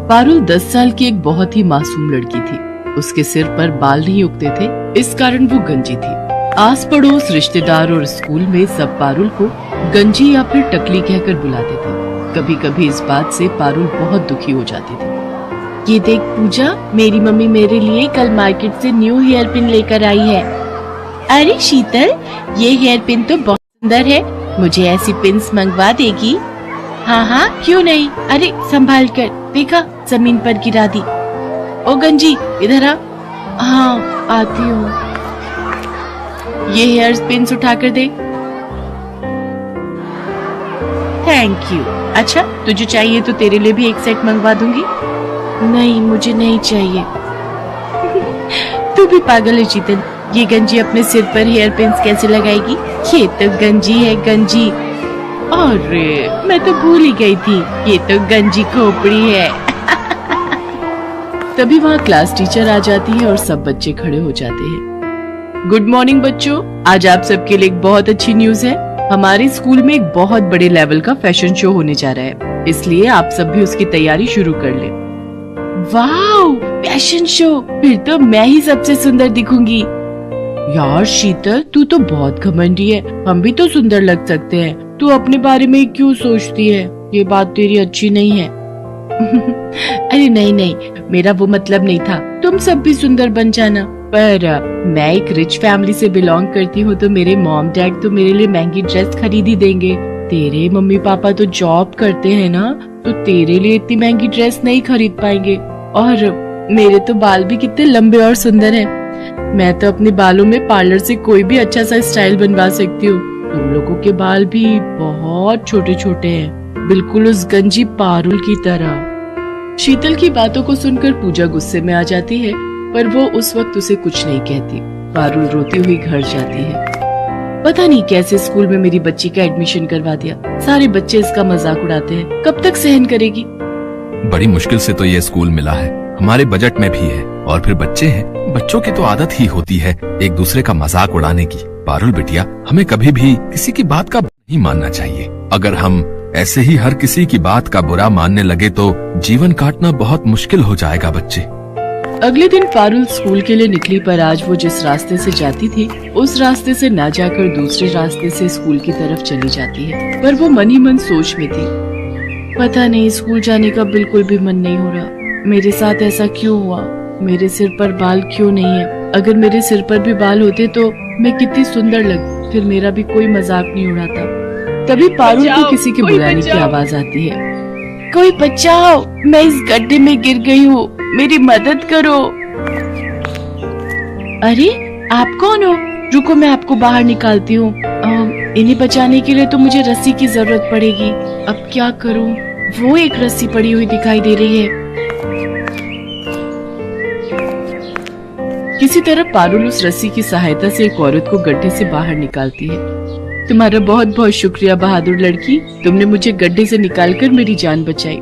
पारुल 10 साल की एक बहुत ही मासूम लड़की थी। उसके सिर पर बाल नहीं उगते थे, इस कारण वो गंजी थी। आस पड़ोस, रिश्तेदार और स्कूल में सब पारुल को गंजी या फिर टकली कहकर बुलाते थे। कभी कभी इस बात से पारुल बहुत दुखी हो जाती थी। ये देख पूजा, मेरी मम्मी मेरे लिए कल मार्केट से न्यू हेयर पिन लेकर आई है। अरे शीतल, ये हेयर पिन तो बहुत सुंदर है, मुझे ऐसी पिन्स मंगवा देगी? हाँ हाँ, क्यों नहीं। अरे संभाल कर, देखा जमीन पर गिरा दी। ओ गंजी, इधर आ। हाँ आती हूँ। ये हेयर पिन्स उठा कर दे। Thank you. अच्छा, तुझे चाहिए तो तेरे लिए भी एक सेट मंगवा दूंगी। नहीं, मुझे नहीं चाहिए। तू भी पागल है शीतल, ये गंजी अपने सिर पर हेयर पिन्स कैसे लगाएगी? ये तो गंजी है, गंजी। अरे मैं तो भूल ही गई थी, ये तो गंजी खोपड़ी है। तभी वहाँ क्लास टीचर आ जाती है और सब बच्चे खड़े हो जाते हैं। गुड मॉर्निंग बच्चों, आज आप सबके लिए एक बहुत अच्छी न्यूज है। हमारे स्कूल में एक बहुत बड़े लेवल का फैशन शो होने जा रहा है, इसलिए आप सब भी उसकी तैयारी शुरू कर लें। वाव, फैशन शो, फिर तो मैं ही सबसे सुंदर दिखूंगी। यार शीतल, तू तो बहुत घमंडी है, हम भी तो सुंदर लग सकते हैं। तू अपने बारे में क्यों सोचती है? ये बात तेरी अच्छी नहीं है। अरे नहीं नहीं, मेरा वो मतलब नहीं था, तुम सब भी सुंदर बन जाना। पर मैं एक रिच फैमिली से बिलोंग करती हूँ, तो मेरे मॉम डैड तो मेरे लिए महंगी ड्रेस खरीद ही देंगे। तेरे मम्मी पापा तो जॉब करते हैं ना, तो तेरे लिए इतनी महंगी ड्रेस नहीं खरीद पाएंगे। और मेरे तो बाल भी कितने लंबे और सुंदर हैं। मैं तो अपने बालों में पार्लर से कोई भी अच्छा सा स्टाइल बनवा सकती हूँ। तुम लोगों के बाल भी बहुत छोटे छोटे हैं, बिल्कुल उस गंजी पारुल की तरह। शीतल की बातों को सुनकर पूजा गुस्से में आ जाती है, पर वो उस वक्त उसे कुछ नहीं कहती। पारुल रोती हुई घर जाती है। पता नहीं कैसे स्कूल में मेरी बच्ची का एडमिशन करवा दिया, सारे बच्चे इसका मजाक उड़ाते हैं, कब तक सहन करेगी? बड़ी मुश्किल से तो ये स्कूल मिला है, हमारे बजट में भी है, और फिर बच्चे हैं, बच्चों की तो आदत ही होती है एक दूसरे का मजाक उड़ाने की। पारुल बिटिया, हमें कभी भी किसी की बात का नहीं मानना चाहिए। अगर हम ऐसे ही हर किसी की बात का बुरा मानने लगे तो जीवन काटना बहुत मुश्किल हो जाएगा बच्चे। अगले दिन पारुल स्कूल के लिए निकली, पर आज वो जिस रास्ते से जाती थी उस रास्ते से ना जाकर दूसरे रास्ते से स्कूल की तरफ चली जाती है। पर वो मन ही मन सोच में थी, पता नहीं स्कूल जाने का बिल्कुल भी मन नहीं हो रहा। मेरे साथ ऐसा क्यों हुआ? मेरे सिर पर बाल क्यों नहीं है? अगर मेरे सिर पर भी बाल होते तो मैं कितनी सुंदर लगती, फिर मेरा भी कोई मजाक नहीं उड़ाता। तभी पारुल को किसी के बुलाने की आवाज आती है। कोई बचाओ, मैं इस गड्ढे में गिर गई हूँ, मेरी मदद करो। अरे आप कौन हो? रुको, मैं आपको बाहर निकालती हूँ। इन्हें बचाने के लिए तो मुझे रस्सी की जरूरत पड़ेगी। अब क्या करूँ? वो एक रस्सी पड़ी हुई दिखाई दे रही है। किसी तरह पारुल उस रस्सी की सहायता से एक औरत को गड्ढे से बाहर निकालती है। तुम्हारा बहुत बहुत शुक्रिया बहादुर लड़की, तुमने मुझे गड्ढे से निकालकर मेरी जान बचाई।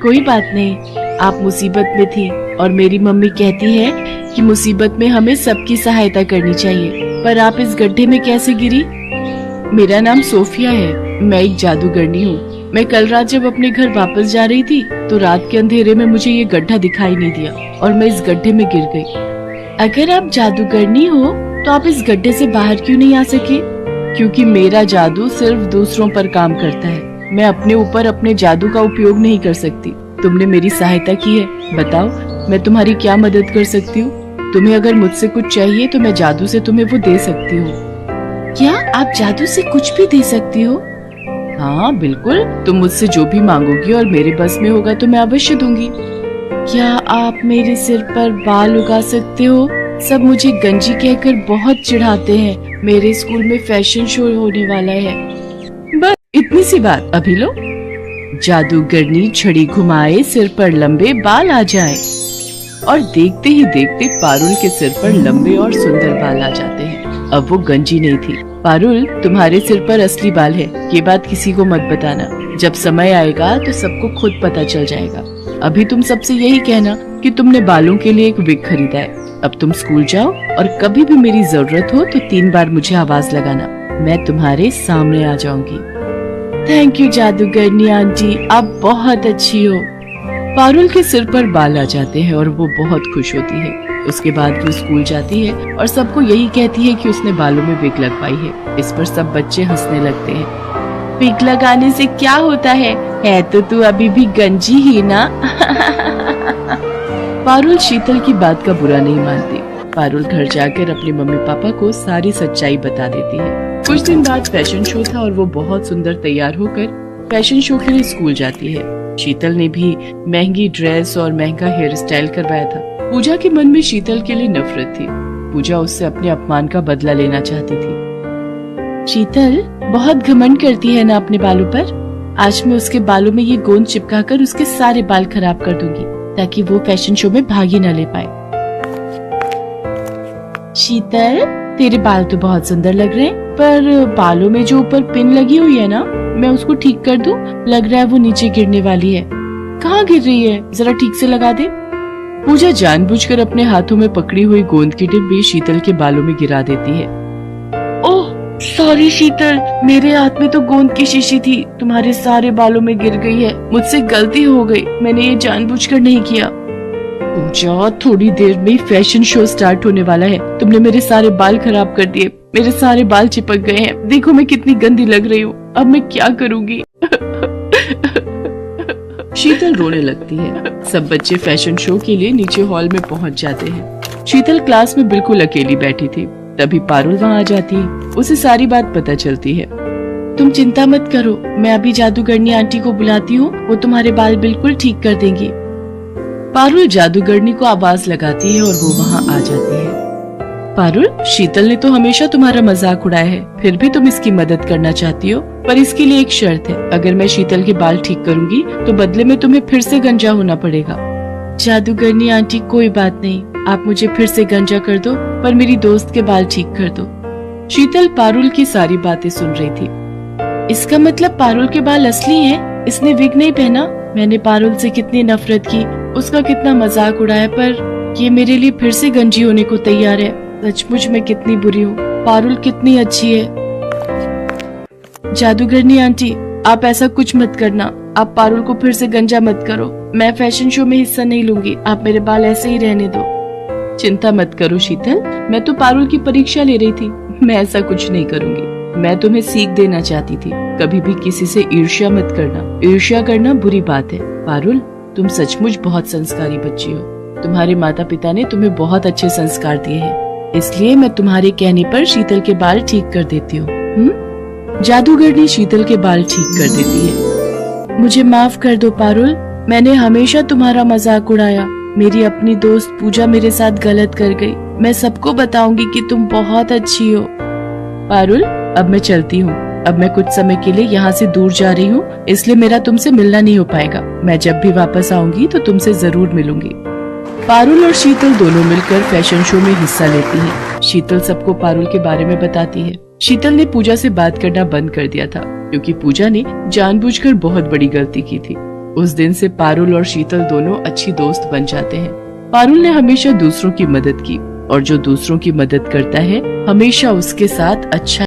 कोई बात नहीं, आप मुसीबत में थी और मेरी मम्मी कहती है कि मुसीबत में हमें सबकी सहायता करनी चाहिए। पर आप इस गड्ढे में कैसे गिरी? मेरा नाम सोफिया है, मैं एक जादूगरनी हूँ। मैं कल रात जब अपने घर वापस जा रही थी तो रात के अंधेरे में मुझे ये गड्ढा दिखाई नहीं दिया और मैं इस गड्ढे में गिर गई। अगर आप जादूगरनी हो तो आप इस गड्ढे से बाहर क्यों नहीं आ सके? क्योंकि मेरा जादू सिर्फ दूसरों पर काम करता है, मैं अपने ऊपर अपने जादू का उपयोग नहीं कर सकती। तुमने मेरी सहायता की है, बताओ मैं तुम्हारी क्या मदद कर सकती हूँ? तुम्हें अगर मुझसे कुछ चाहिए तो मैं जादू से तुम्हें वो दे सकती हूँ। क्या आप जादू से कुछ भी दे सकती हो? हाँ बिल्कुल, तुम मुझसे जो भी मांगोगी और मेरे बस में होगा तो मैं अवश्य दूंगी। क्या आप मेरे सिर पर बाल उगा सकते हो? सब मुझे गंजी कहकर बहुत चिढ़ाते हैं। मेरे स्कूल में फैशन शो होने वाला है। बस इतनी सी बात, अभी लो। जादूगरनी छड़ी घुमाए, सिर पर लंबे बाल आ जाए। और देखते ही देखते पारुल के सिर पर लंबे और सुंदर बाल आ जाते हैं। अब वो गंजी नहीं थी। पारुल, तुम्हारे सिर पर असली बाल है, ये बात किसी को मत बताना। जब समय आएगा तो सबको खुद पता चल जाएगा। अभी तुम सबसे यही कहना कि तुमने बालों के लिए एक विग खरीदा है। अब तुम स्कूल जाओ और कभी भी मेरी जरूरत हो तो 3 बार मुझे आवाज लगाना, मैं तुम्हारे सामने आ जाऊंगी। थैंक यू जादूगरनी आंटी, आप बहुत अच्छी हो। पारुल के सिर पर बाल आ जाते हैं और वो बहुत खुश होती है। उसके बाद वो स्कूल जाती है और सबको यही कहती है कि उसने बालों में विग लगवाई है। इस पर सब बच्चे हंसने लगते हैं। विग लगाने से क्या होता है तो तू अभी भी गंजी ही ना। पारुल शीतल की बात का बुरा नहीं मानती। पारुल घर जाकर अपने मम्मी पापा को सारी सच्चाई बता देती है। कुछ दिन बाद फैशन शो था और वो बहुत सुंदर तैयार होकर फैशन शो के लिए स्कूल जाती है। शीतल ने भी महंगी ड्रेस और महंगा हेयर स्टाइल करवाया था। पूजा के मन में शीतल के लिए नफरत थी। पूजा उससे अपने अपमान का बदला लेना चाहती थी। शीतल बहुत घमंड करती है ना अपने बालों पर। आज मैं उसके बालों में ये गोंद चिपकाकर उसके सारे बाल खराब कर दूंगी ताकि वो फैशन शो में भाग ही न ले पाए। शीतल, तेरे बाल तो बहुत सुंदर लग रहे हैं, पर बालों में जो ऊपर पिन लगी हुई है ना, मैं उसको ठीक कर दूं? लग रहा है वो नीचे गिरने वाली है। कहाँ गिर रही है? जरा ठीक से लगा दे। पूजा जानबूझकर अपने हाथों में पकड़ी हुई गोंद की डिब्बी शीतल के बालों में गिरा देती है। ओह सॉरी शीतल, मेरे हाथ में तो गोंद की शीशी थी, तुम्हारे सारे बालों में गिर गई है। मुझसे गलती हो गई, मैंने ये जानबूझकर नहीं किया। पूजा, थोड़ी देर में फैशन शो स्टार्ट होने वाला है। तुमने मेरे सारे बाल खराब कर दिए। मेरे सारे बाल चिपक गए हैं। देखो मैं कितनी गंदी लग रही हूँ। अब मैं क्या करूँगी? शीतल रोने लगती है। सब बच्चे फैशन शो के लिए नीचे हॉल में पहुंच जाते हैं। शीतल क्लास में बिल्कुल अकेली बैठी थी। तभी पारुल वहाँ आ जाती है। उसे सारी बात पता चलती है। तुम चिंता मत करो, मैं अभी जादूगरनी आंटी को बुलाती हूँ, वो तुम्हारे बाल बिल्कुल ठीक कर देंगी। पारुल जादूगरनी को आवाज लगाती है और वो वहाँ आ जाती है। पारुल, शीतल ने तो हमेशा तुम्हारा मजाक उड़ाया है, फिर भी तुम इसकी मदद करना चाहती हो, पर इसके लिए एक शर्त है। अगर मैं शीतल के बाल ठीक करूंगी तो बदले में तुम्हें फिर से गंजा होना पड़ेगा। जादूगरनी आंटी, कोई बात नहीं, आप मुझे फिर से गंजा कर दो, पर मेरी दोस्त के बाल ठीक कर दो। शीतल पारुल की सारी बातें सुन रही थी। इसका मतलब पारुल के बाल असली हैं? इसने विग नहीं पहना? मैंने पारुल से कितनी नफरत की, उसका कितना मजाक उड़ाया, पर ये मेरे लिए फिर से गंजी होने को तैयार है। सचमुच मैं कितनी बुरी हूँ। पारुल कितनी अच्छी है। जादूगरनी आंटी, आप ऐसा कुछ मत करना। आप पारुल को फिर से गंजा मत करो। मैं फैशन शो में हिस्सा नहीं लूंगी। आप मेरे बाल ऐसे ही रहने दो। चिंता मत करो शीतल, मैं तो पारुल की परीक्षा ले रही थी। मैं ऐसा कुछ नहीं करूंगी। मैं तुम्हें सीख देना चाहती थी। कभी भी किसी से ईर्ष्या मत करना। ईर्ष्या करना बुरी बात है। पारुल, तुम सचमुच बहुत संस्कारी बच्ची हो। तुम्हारे माता पिता ने तुम्हें बहुत अच्छे संस्कार दिए हैं, इसलिए मैं तुम्हारे कहने पर शीतल के बाल ठीक कर देती हूँ। जादूगरनी शीतल के बाल ठीक कर देती है। मुझे माफ कर दो पारुल, मैंने हमेशा तुम्हारा मजाक उड़ाया। मेरी अपनी दोस्त पूजा मेरे साथ गलत कर गई। मैं सबको बताऊंगी कि तुम बहुत अच्छी हो। पारुल, अब मैं चलती हूँ। अब मैं कुछ समय के लिए यहाँ से दूर जा रही हूँ, इसलिए मेरा तुमसे मिलना नहीं हो पाएगा। मैं जब भी वापस आऊंगी तो तुमसे जरूर मिलूंगी। पारुल और शीतल दोनों मिलकर फैशन शो में हिस्सा लेती हैं। शीतल सबको पारुल के बारे में बताती है। शीतल ने पूजा से बात करना बंद कर दिया था, क्योंकि पूजा ने जानबूझकर बहुत बड़ी गलती की थी। उस दिन से पारुल और शीतल दोनों अच्छी दोस्त बन जाते हैं। पारुल ने हमेशा दूसरों की मदद की, और जो दूसरों की मदद करता है हमेशा उसके साथ अच्छा